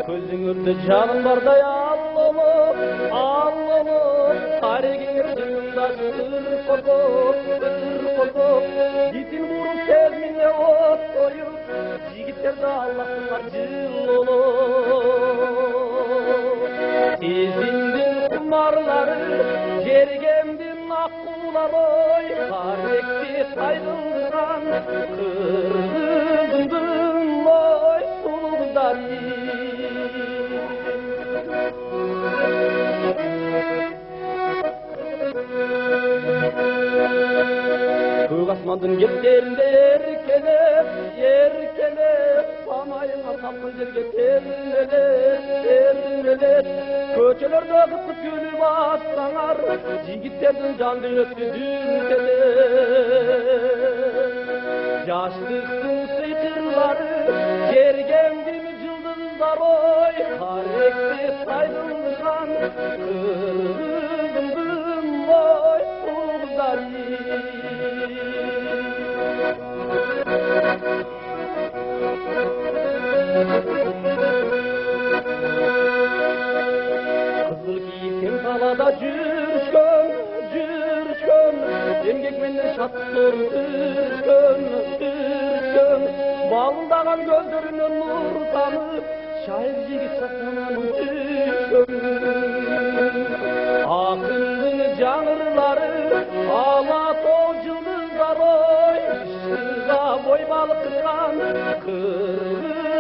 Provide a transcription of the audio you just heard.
Көзіңізді жаным бардай аллы, тарегеңер жыңында ырқылды, Дитин бурун сезмине от қойып, жигиттерді Аллахтың жылы. Сезімдің құмарлары, жергемдің аққулары, қаректе қайғылған қырғыздың ой сұлудары. Көк асмандың кеттерінде еркелеп, самайыңа тапқын жерге термелеп, көчелерді қысып күліп ассаңар, жигиттердің жан дүниесі дүркелеп. Жаштықтың сыйқырлары, жергемдің жылдыздар ой, қаректе сайдылған қырғыздың ой сұлудары. Қызыл киім қалада жүршкөн, емгекменен шаттыр түршкөн, балындаған көздерінен нұр тамып, шайыр жігіт шаттананын түшкөн. Ақындың жаңырлары, алатау жылдыздар ой, шыңға бой балыққан қырғыз